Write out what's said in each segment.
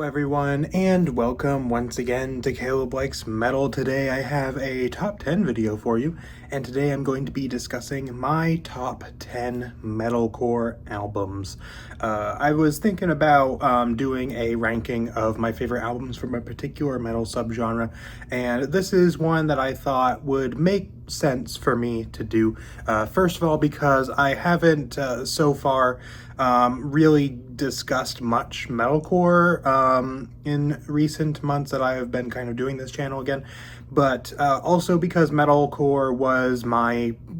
everyone, and welcome once again to Caleb Likes Metal. Today I have a top 10 video for you, and today I'm going to be discussing my top 10 metalcore albums. I was thinking about doing a ranking of my favorite albums from a particular metal subgenre, and this is one that I thought would make sense for me to do. First of all, because I haven't so far really discussed much metalcore in recent months that I have been kind of doing this channel again, but also because metalcore was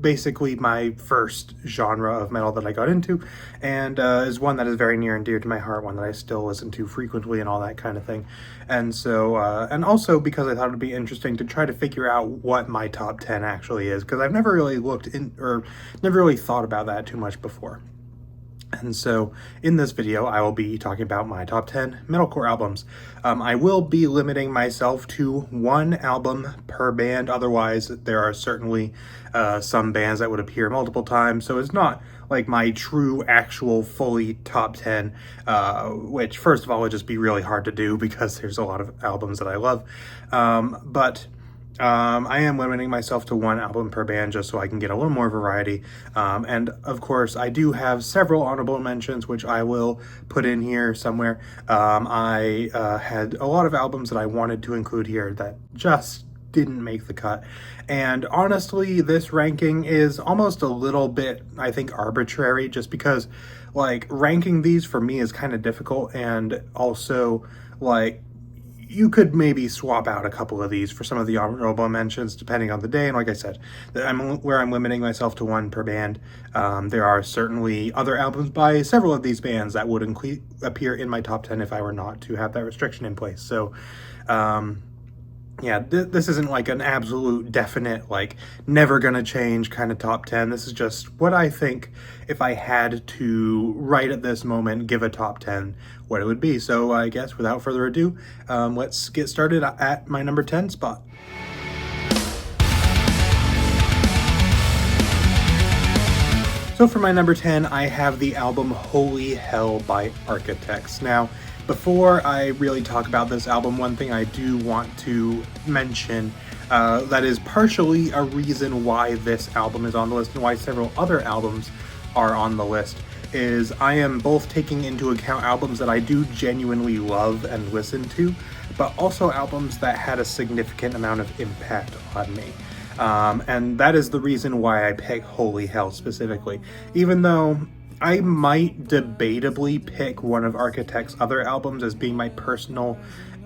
basically my first genre of metal that I got into, and is one that is very near and dear to my heart, one that I still listen to frequently and all that kind of thing. And so and also because I thought it'd be interesting to try to figure out what my top 10 actually is, because I've never really never really thought about that too much before. And so in this video, I will be talking about my top 10 metalcore albums. I will be limiting myself to one album per band. Otherwise, there are certainly some bands that would appear multiple times. So it's not like my true, actual, fully top 10, which first of all would just be really hard to do because there's a lot of albums that I love. I am limiting myself to one album per band just so I can get a little more variety. And of course, I do have several honorable mentions, which I will put in here somewhere. I had a lot of albums that I wanted to include here that just didn't make the cut. And honestly, this ranking is almost a little bit, I think, arbitrary, just because, like, ranking these for me is kind of difficult, and also, like, you could maybe swap out a couple of these for some of the honorable mentions depending on the day. And like I said, I'm limiting myself to one per band. There are certainly other albums by several of these bands that would appear in my top 10 if I were not to have that restriction in place. So, yeah, this isn't like an absolute definite, like, never gonna change kind of top 10. This is just what I think, if I had to, right at this moment, give a top 10, what it would be. So I guess without further ado, let's get started at my number 10 spot. So for my number 10, I have the album Holy Hell by Architects. Now, before I really talk about this album, one thing I do want to mention that is partially a reason why this album is on the list and why several other albums are on the list is I am both taking into account albums that I do genuinely love and listen to, but also albums that had a significant amount of impact on me. And that is the reason why I pick Holy Hell specifically, even though I might debatably pick one of Architects' other albums as being my personal,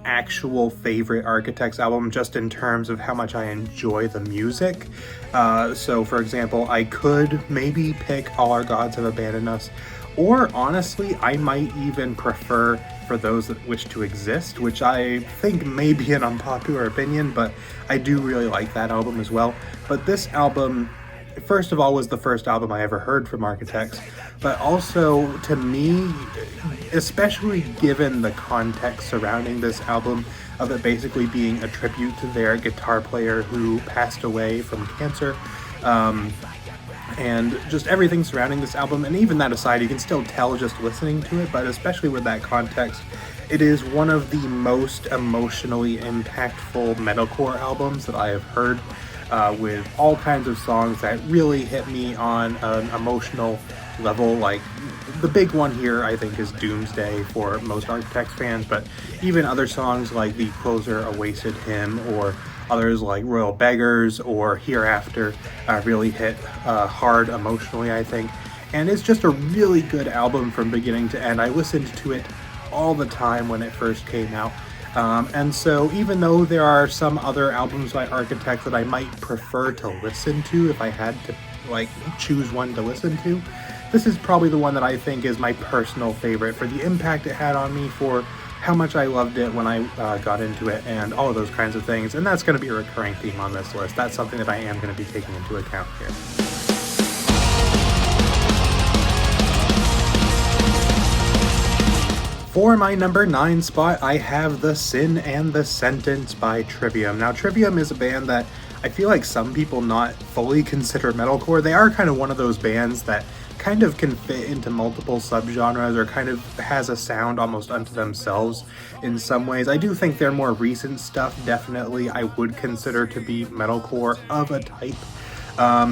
actual favorite Architects album, just in terms of how much I enjoy the music. So, for example, I could maybe pick All Our Gods Have Abandoned Us, or honestly, I might even prefer For Those That Wish to Exist, which I think may be an unpopular opinion, but I do really like that album as well. But this album, first of all, was the first album I ever heard from Architects, but also, to me, especially given the context surrounding this album, of it basically being a tribute to their guitar player who passed away from cancer, and just everything surrounding this album, and even that aside, you can still tell just listening to it, but especially with that context, it is one of the most emotionally impactful metalcore albums that I have heard, with all kinds of songs that really hit me on an emotional level. Like, the big one here, I think, is Doomsday for most Architects fans, but even other songs like the closer A Wasted Hymn, or others like Royal Beggars or Hereafter really hit hard emotionally, I think. And it's just a really good album from beginning to end. I listened to it all the time when it first came out. And so even though there are some other albums by Architects that I might prefer to listen to if I had to, like, choose one to listen to, this is probably the one that I think is my personal favorite for the impact it had on me, for how much I loved it when I got into it, and all of those kinds of things. And that's going to be a recurring theme on this list. That's something that I am going to be taking into account here. For my number 9 spot, I have The Sin and the Sentence by Trivium. Now, Trivium is a band that I feel like some people not fully consider metalcore. They are kind of one of those bands that kind of can fit into multiple subgenres, or kind of has a sound almost unto themselves in some ways. I do think their more recent stuff definitely I would consider to be metalcore of a type,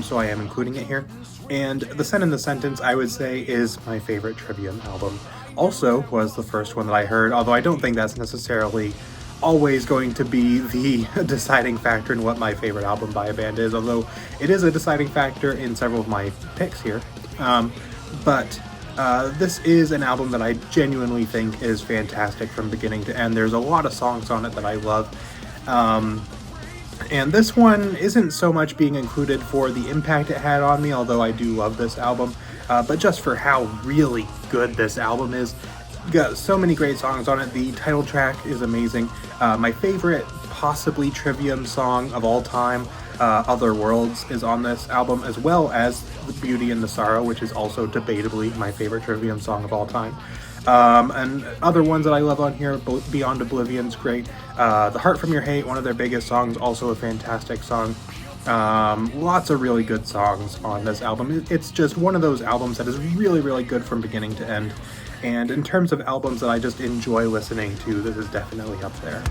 so I am including it here. And The Sen in the Sentence, I would say, is my favorite Trivium album. Also was the first one that I heard, although I don't think that's necessarily always going to be the deciding factor in what my favorite album by a band is, although it is a deciding factor in several of my picks here. But this is an album that I genuinely think is fantastic from beginning to end. There's a lot of songs on it that I love. And this one isn't so much being included for the impact it had on me, although I do love this album, but just for how really good this album is. Got so many great songs on it. The title track is amazing. My favorite possibly Trivium song of all time, Other Worlds, is on this album, as well as The Beauty and the Sorrow, which is also debatably my favorite Trivium song of all time. And other ones that I love on here, Beyond Oblivion's great. The Heart From Your Hate, one of their biggest songs, also a fantastic song. Lots of really good songs on this album. It's just one of those albums that is really, really good from beginning to end. And in terms of albums that I just enjoy listening to, this is definitely up there.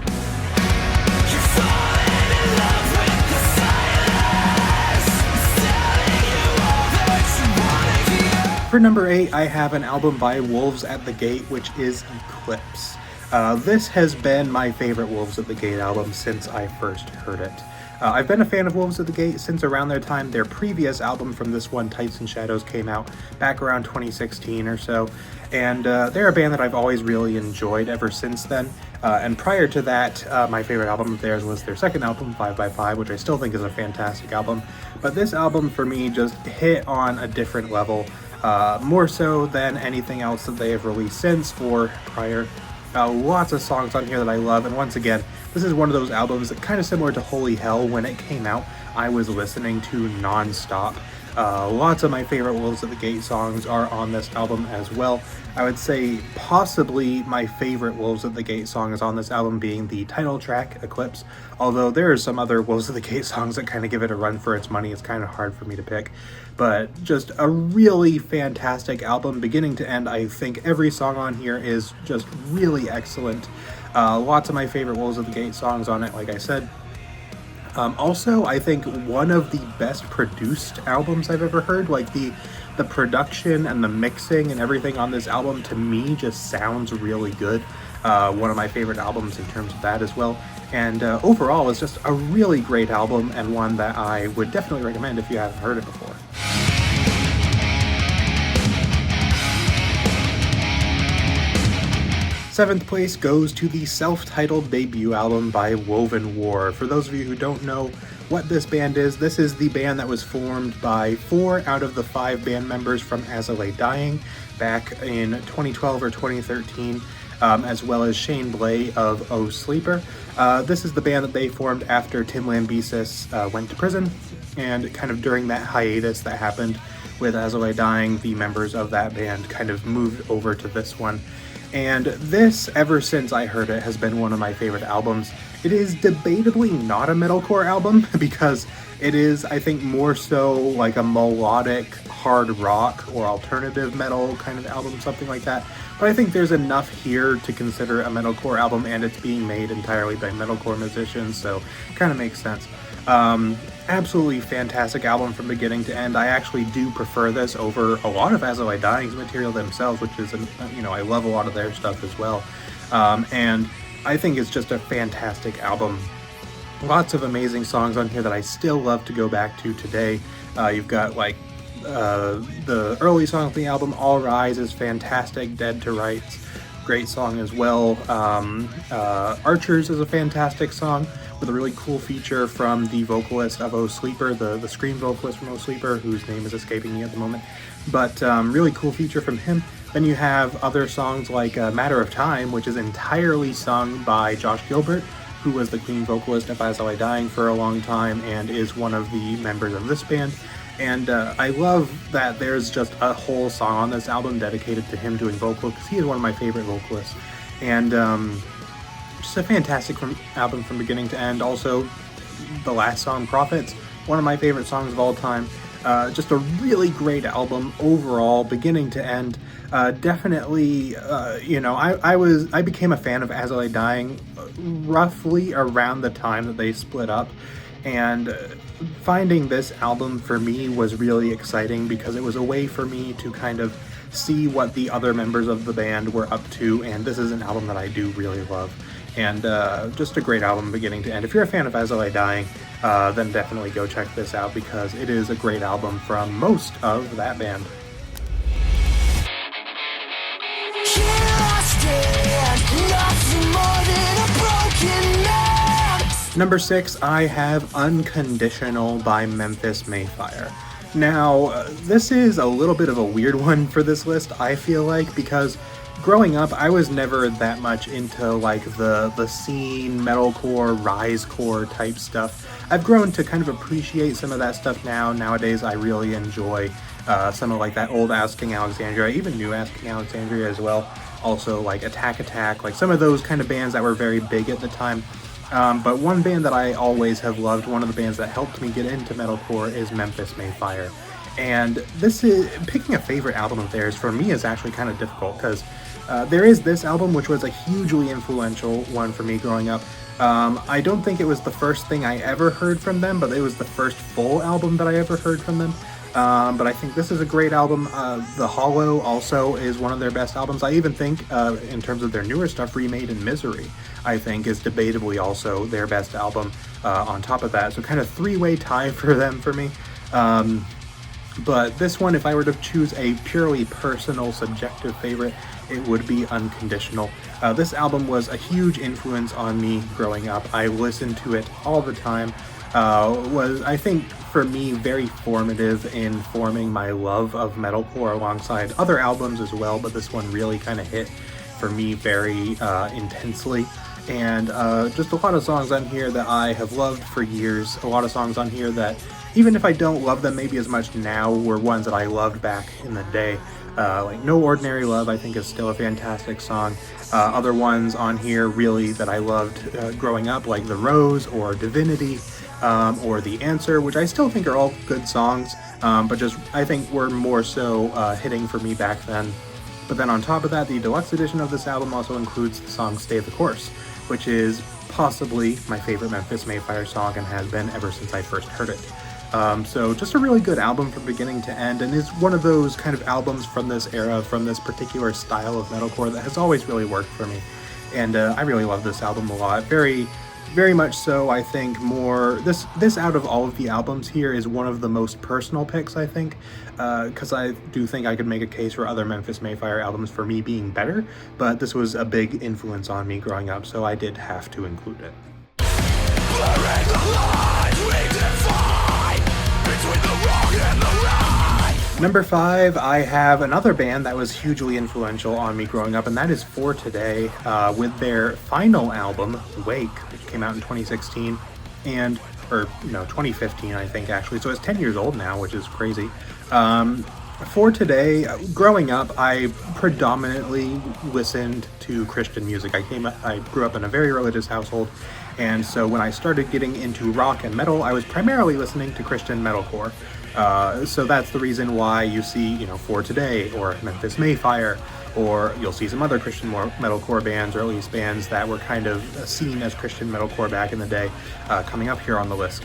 For number 8, I have an album by Wolves at the Gate, which is Eclipse. This has been my favorite Wolves at the Gate album since I first heard it. I've been a fan of Wolves at the Gate since around their time. Their previous album from this one, Tights and Shadows, came out back around 2016 or so, and they're a band that I've always really enjoyed ever since then. And prior to that, my favorite album of theirs was their second album, 5x5, which I still think is a fantastic album. But this album for me just hit on a different level, more so than anything else that they have released since or prior. Lots of songs on here that I love, and once again, this is one of those albums that, kind of similar to Holy Hell, when it came out, I was listening to non-stop. Lots of my favorite Wolves at the Gate songs are on this album as well. I would say possibly my favorite Wolves at the Gate song is on this album being the title track, Eclipse, although there are some other Wolves at the Gate songs that kind of give it a run for its money. It's kind of hard for me to pick, but just a really fantastic album, beginning to end. I think every song on here is just really excellent. Lots of my favorite Wolves at the Gate songs on it, like I said. Also, I think one of the best produced albums I've ever heard. Like the production and the mixing and everything on this album, to me, just sounds really good. One of my favorite albums in terms of that as well. And overall, it's just a really great album, and one that I would definitely recommend if you haven't heard it before. Seventh place goes to the self-titled debut album by Woven War. For those of you who don't know what this band is, this is the band that was formed by 4 out of the 5 band members from As I Lay Dying back in 2012 or 2013, as well as Shane Blay of Oh Sleeper. This is the band that they formed after Tim Lambesis went to prison, and kind of during that hiatus that happened with As I Lay Dying, the members of that band kind of moved over to this one. And this, ever since I heard it, has been one of my favorite albums. It is debatably not a metalcore album, because it is, I think, more so like a melodic hard rock or alternative metal kind of album, something like that. But I think there's enough here to consider a metalcore album, and it's being made entirely by metalcore musicians, so it kind of makes sense. Absolutely fantastic album from beginning to end. I actually do prefer this over a lot of As I Lay Dying's material themselves, which is, I love a lot of their stuff as well. And I think it's just a fantastic album. Lots of amazing songs on here that I still love to go back to today. You've got like the early song of the album, All Rise, is fantastic. Dead to Rights, great song as well. Archers is a fantastic song, with a really cool feature from the vocalist of Oh Sleeper, the scream vocalist from Oh Sleeper, whose name is escaping me at the moment. But really cool feature from him. Then you have other songs like Matter of Time, which is entirely sung by Josh Gilbert, who was the Queen vocalist of As I Lay Dying for a long time and is one of the members of this band. And I love that there's just a whole song on this album dedicated to him doing vocal, because he is one of my favorite vocalists. And just a fantastic album from beginning to end. Also, the last song, Prophets, one of my favorite songs of all time. Just a really great album overall, beginning to end. Definitely, I became a fan of As I Lay Dying roughly around the time that they split up, and finding this album for me was really exciting because it was a way for me to kind of see what the other members of the band were up to, and this is an album that I do really love. And just a great album beginning to end. If you're a fan of As I Lay Dying, then definitely go check this out because it is a great album from most of that band. Number 6, I have Unconditional by Memphis Mayfire. Now, this is a little bit of a weird one for this list, I feel like, because growing up, I was never that much into like the scene, metalcore, risecore type stuff. I've grown to kind of appreciate some of that stuff now. Nowadays, I really enjoy some of like that old Asking Alexandria, even new Asking Alexandria as well. Also like Attack, like some of those kind of bands that were very big at the time. But one band that I always have loved, one of the bands that helped me get into metalcore, is Memphis Mayfire. And this is, picking a favorite album of theirs for me is actually kind of difficult because there is this album, which was a hugely influential one for me growing up. I don't think it was the first thing I ever heard from them, but it was the first full album that I ever heard from them. But I think this is a great album. The Hollow also is one of their best albums. I even think, in terms of their newer stuff, Remade in Misery, I think is debatably also their best album on top of that. So kind of three-way tie for them for me. But this one, if I were to choose a purely personal, subjective favorite, it would be Unconditional. This album was a huge influence on me growing up. I listened to it all the time. Was, I think, for me, very formative in forming my love of metalcore alongside other albums as well, but this one really kind of hit for me very intensely. And just a lot of songs on here that I have loved for years, a lot of songs on here that, even if I don't love them maybe as much now, were ones that I loved back in the day. Like No Ordinary Love, I think, is still a fantastic song. Other ones on here really that I loved growing up, like The Rose or Divinity, or The Answer, which I still think are all good songs, but just I think were more so hitting for me back then. But then on top of that, the deluxe edition of this album also includes the song Stay the Course, which is possibly my favorite Memphis Mayfire song and has been ever since I first heard it. So just a really good album from beginning to end, and is one of those kind of albums from this era, from this particular style of metalcore that has always really worked for me. And I really love this album a lot. Very, very much so. I think more, this out of all of the albums here is one of the most personal picks, I think, because I do think I could make a case for other Memphis Mayfire albums for me being better, but this was a big influence on me growing up, so I did have to include it. Number 5, I have another band that was hugely influential on me growing up, and that is For Today, with their final album, Wake, which came out in 2016, and, or, no, 2015, I think, actually, so it's 10 years old now, which is crazy. For Today, growing up, I predominantly listened to Christian music. I grew up in a very religious household, and so when I started getting into rock and metal, I was primarily listening to Christian metalcore. So that's the reason why you see, For Today, or Memphis Mayfire, or you'll see some other Christian metalcore bands, or at least bands that were kind of seen as Christian metalcore back in the day, coming up here on the list.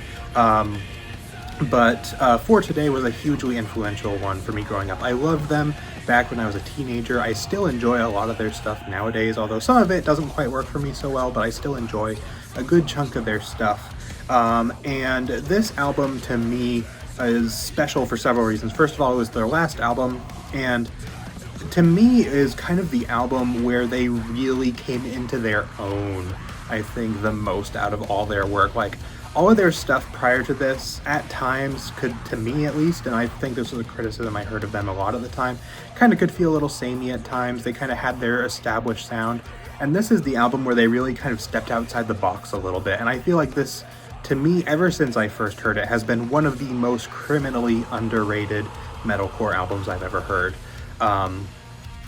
But For Today was a hugely influential one for me growing up. I loved them back when I was a teenager. I still enjoy a lot of their stuff nowadays, although some of it doesn't quite work for me so well, but I still enjoy a good chunk of their stuff. And this album, to me, is special for several reasons. First of all, it was their last album, and to me is kind of the album where they really came into their own, I think, the most out of all their work. Like, all of their stuff prior to this, at times, could, to me at least, and I think this was a criticism I heard of them a lot at the time, kind of could feel a little samey at times. They kind of had their established sound, and this is the album where they really kind of stepped outside the box a little bit, and I feel like this, to me, ever since I first heard it, has been one of the most criminally underrated metalcore albums I've ever heard.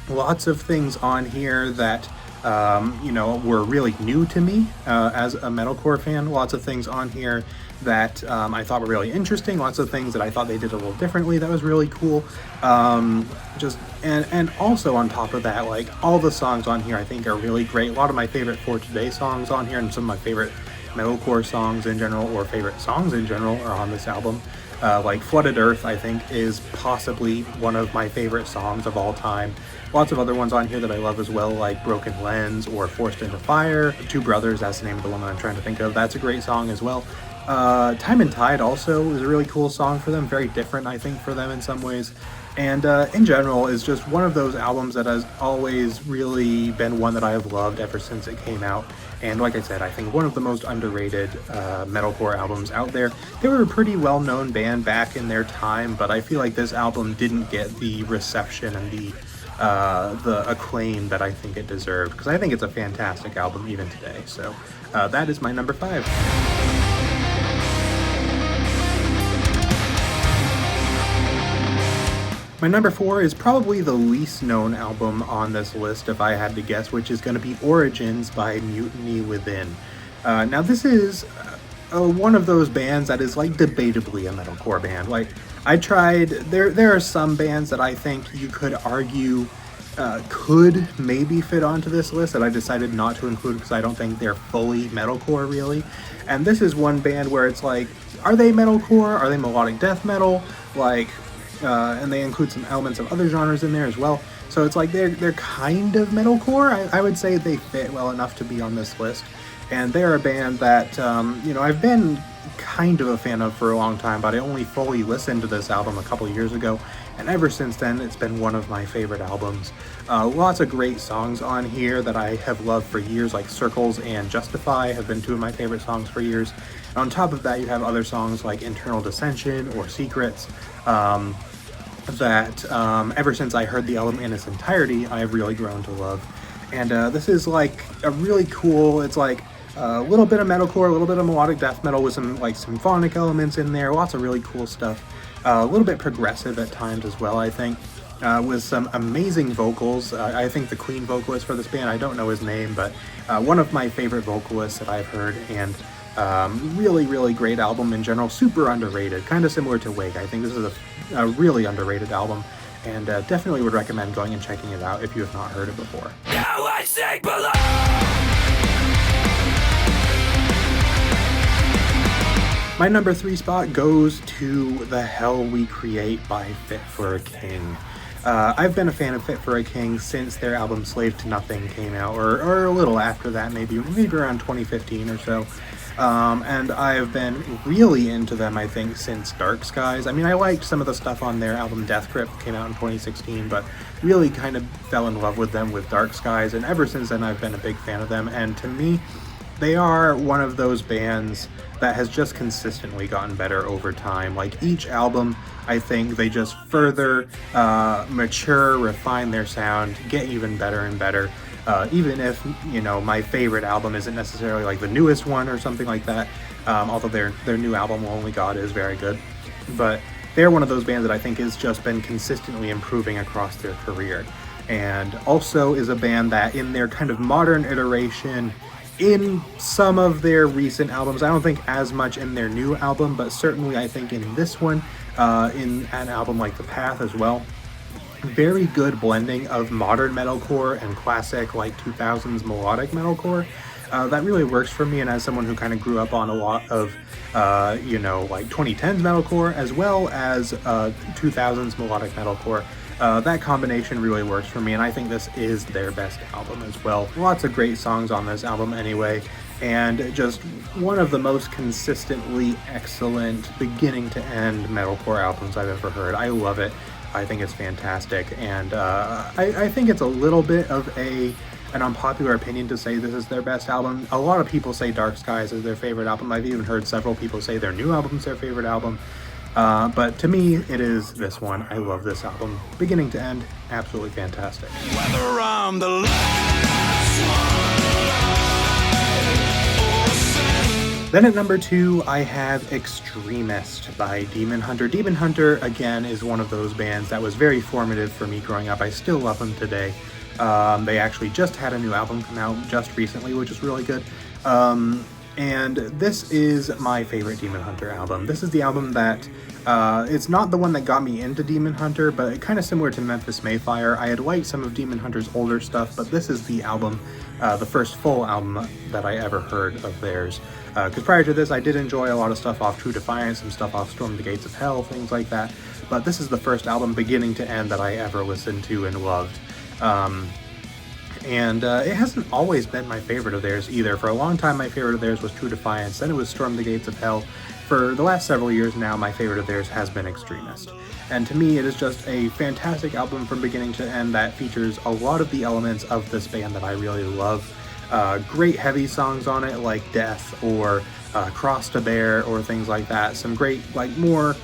Lots of things on here that were really new to me as a metalcore fan. Lots of things on here that I thought were really interesting. Lots of things that I thought they did a little differently that was really cool. And also on top of that, like, all the songs on here I think are really great. A lot of my favorite For Today songs on here, and some of my favorite metalcore songs in general, or favorite songs in general, are on this album. Like Flooded Earth, I think, is possibly one of my favorite songs of all time. Lots of other ones on here that I love as well, like Broken Lens or Forced into Fire. Two Brothers, that's the name of the one that I'm trying to think of. That's a great song as well. Time and Tide also is a really cool song for them. Very different, I think, for them in some ways. And in general, is just one of those albums that has always really been one that I have loved ever since it came out. And like I said, I think one of the most underrated metalcore albums out there. They were a pretty well-known band back in their time, but I feel like this album didn't get the reception and the acclaim that I think it deserved, because I think it's a fantastic album even today. So that is my number 5. My number 4 is probably the least known album on this list, if I had to guess, which is going to be Origins by Mutiny Within. Now this is one of those bands that is, like, debatably a metalcore band. Like, I tried, there are some bands that I think you could argue could maybe fit onto this list that I decided not to include because I don't think they're fully metalcore, really. And this is one band where it's like, are they metalcore? Are they melodic death metal? Like, and they include some elements of other genres in there as well. So it's like they're kind of metalcore. I would say they fit well enough to be on this list. And they're a band that, I've been kind of a fan of for a long time, but I only fully listened to this album a couple years ago. And ever since then, it's been one of my favorite albums. Lots of great songs on here that I have loved for years, like Circles and Justify have been two of my favorite songs for years. And on top of that, you have other songs like Internal Dissension or Secrets, that ever since I heard the album in its entirety, I have really grown to love. And this is like a really cool, it's like a little bit of metalcore, a little bit of melodic death metal with some like symphonic elements in there, lots of really cool stuff. A little bit progressive at times as well, I think, with some amazing vocals. I think the Queen vocalist for this band, I don't know his name, but one of my favorite vocalists that I've heard, and really, really great album in general. Super underrated, kind of similar to Wake. I think this is a really underrated album, and definitely would recommend going and checking it out if you have not heard it before. My number 3 spot goes to The Hell We Create by Fit for a King. I've been a fan of Fit for a King since their album Slave to Nothing came out, or a little after that, maybe around 2015 or so. And I've been really into them, I think, since Dark Skies. I mean, I liked some of the stuff on their album Death Grip, came out in 2016, but really kind of fell in love with them with Dark Skies, and ever since then I've been a big fan of them. And to me, they are one of those bands that has just consistently gotten better over time. Like, each album, I think they just further mature, refine their sound, get even better and better. Even if, my favorite album isn't necessarily like the newest one or something like that, although their new album, Lonely God, is very good. But they're one of those bands that I think has just been consistently improving across their career. And also is a band that in their kind of modern iteration, in some of their recent albums, I don't think as much in their new album, but certainly I think in this one, in an album like The Path as well, very good blending of modern metalcore and classic like 2000s melodic metalcore. That really works for me, and as someone who kind of grew up on a lot of like 2010s metalcore as well as 2000s melodic metalcore, that combination really works for me, and I think this is their best album as well. Lots of great songs on this album anyway, and just one of the most consistently excellent beginning to end metalcore albums I've ever heard. I love it. I think it's fantastic, and I think it's a little bit of an unpopular opinion to say this is their best album. A lot of people say Dark Skies is their favorite album. I've even heard several people say their new album's their favorite album. But to me, it is this one. I love this album. Beginning to end, absolutely fantastic. Whether I'm the last one. Then at number 2, I have Extremist by Demon Hunter. Demon Hunter, again, is one of those bands that was very formative for me growing up. I still love them today. They actually just had a new album come out just recently, which is really good. And this is my favorite Demon Hunter album. This is the album that, it's not the one that got me into Demon Hunter, but kind of similar to Memphis Mayfire. I had liked some of Demon Hunter's older stuff, but this is the album, the first full album that I ever heard of theirs. Because prior to this, I did enjoy a lot of stuff off True Defiance, some stuff off Storm the Gates of Hell, things like that. But this is the first album, beginning to end, that I ever listened to and loved. It hasn't always been my favorite of theirs either. For a long time, my favorite of theirs was True Defiance, then it was Storm the Gates of Hell. For the last several years now, my favorite of theirs has been Extremist. And to me, it is just a fantastic album from beginning to end that features a lot of the elements of this band that I really love. Great heavy songs on it, like Death or Cross to Bear or things like that. Some great, like, more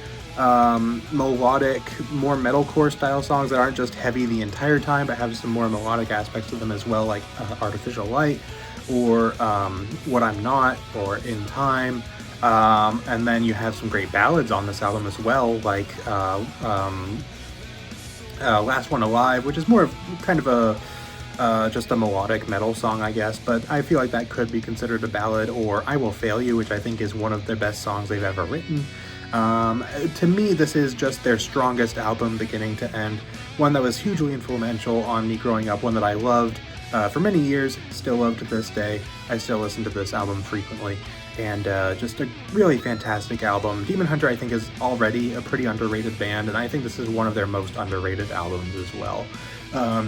melodic, more metalcore style songs that aren't just heavy the entire time, but have some more melodic aspects to them as well, like Artificial Light or What I'm Not or In Time. And then you have some great ballads on this album as well, like Last One Alive, which is more of kind of a just a melodic metal song, I guess, but I feel like that could be considered a ballad, or I Will Fail You, which I think is one of their best songs they've ever written. To me, this is just their strongest album beginning to end, one that was hugely influential on me growing up, one that I loved for many years, still love to this day. I still listen to this album frequently, and just a really fantastic album. Demon Hunter, I think, is already a pretty underrated band, and I think this is one of their most underrated albums as well.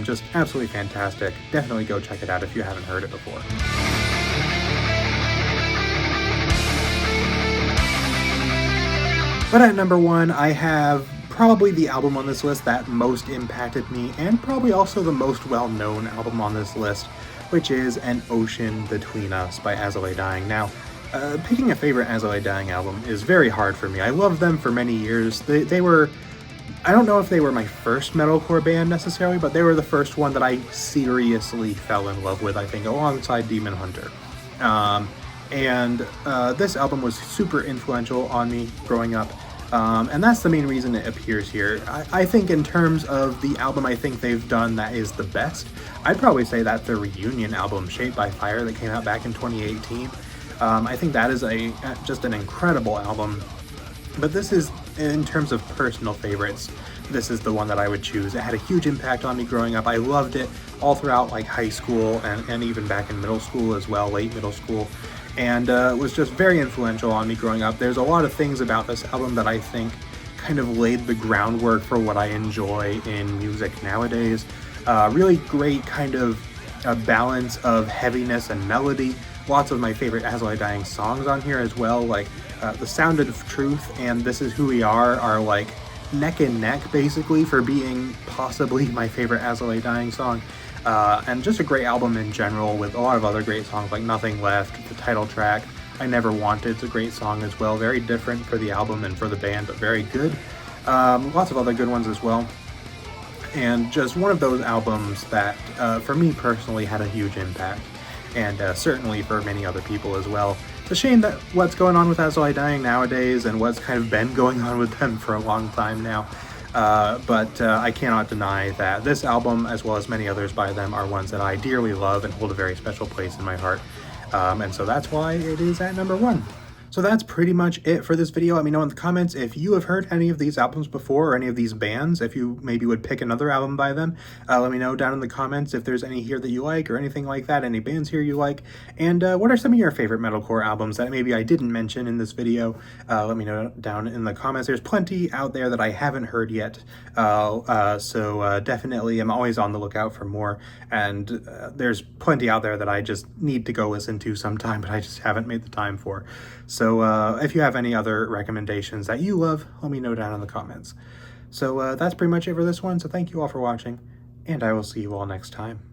Just absolutely fantastic. Definitely go check it out if you haven't heard it before. But at number one, I have probably the album on this list that most impacted me, and probably also the most well-known album on this list, which is An Ocean Between Us by As I Lay Dying. Now, picking a favorite As I Lay Dying album is very hard for me. I loved them for many years. They were, I don't know if they were my first metalcore band necessarily, but they were the first one that I seriously fell in love with, I think, alongside Demon Hunter. This album was super influential on me growing up, and that's the main reason it appears here. I think in terms of the album I think they've done that is the best, I'd probably say that's their reunion album, Shaped by Fire, that came out back in 2018. I think that is just an incredible album. But this is, in terms of personal favorites, this is the one that I would choose. It had a huge impact on me growing up. I loved it all throughout like high school and even back in middle school as well, late middle school. And it was just very influential on me growing up. There's a lot of things about this album that I think kind of laid the groundwork for what I enjoy in music nowadays. Really great kind of a balance of heaviness and melody. Lots of my favorite As I Lay Dying songs on here as well, like The Sound of Truth and This Is Who We Are like neck and neck basically for being possibly my favorite As I Lay Dying song. And just a great album in general with a lot of other great songs like Nothing Left, the title track, I Never Wanted, it's a great song as well. Very different for the album and for the band, but very good. Lots of other good ones as well. And just one of those albums that, for me personally, had a huge impact. And certainly for many other people as well. It's a shame that what's going on with As I Lay Dying nowadays and what's kind of been going on with them for a long time now. But I cannot deny that this album, as well as many others by them, are ones that I dearly love and hold a very special place in my heart. And so that's why it is at number one. So that's pretty much it for this video. Let me know in the comments if you have heard any of these albums before or any of these bands, if you maybe would pick another album by them. Let me know down in the comments if there's any here that you like or anything like that, any bands here you like. And what are some of your favorite metalcore albums that maybe I didn't mention in this video? Let me know down in the comments. There's plenty out there that I haven't heard yet. So definitely I'm always on the lookout for more. And there's plenty out there that I just need to go listen to sometime, but I just haven't made the time for. So if you have any other recommendations that you love, let me know down in the comments. So that's pretty much it for this one. So thank you all for watching, and I will see you all next time.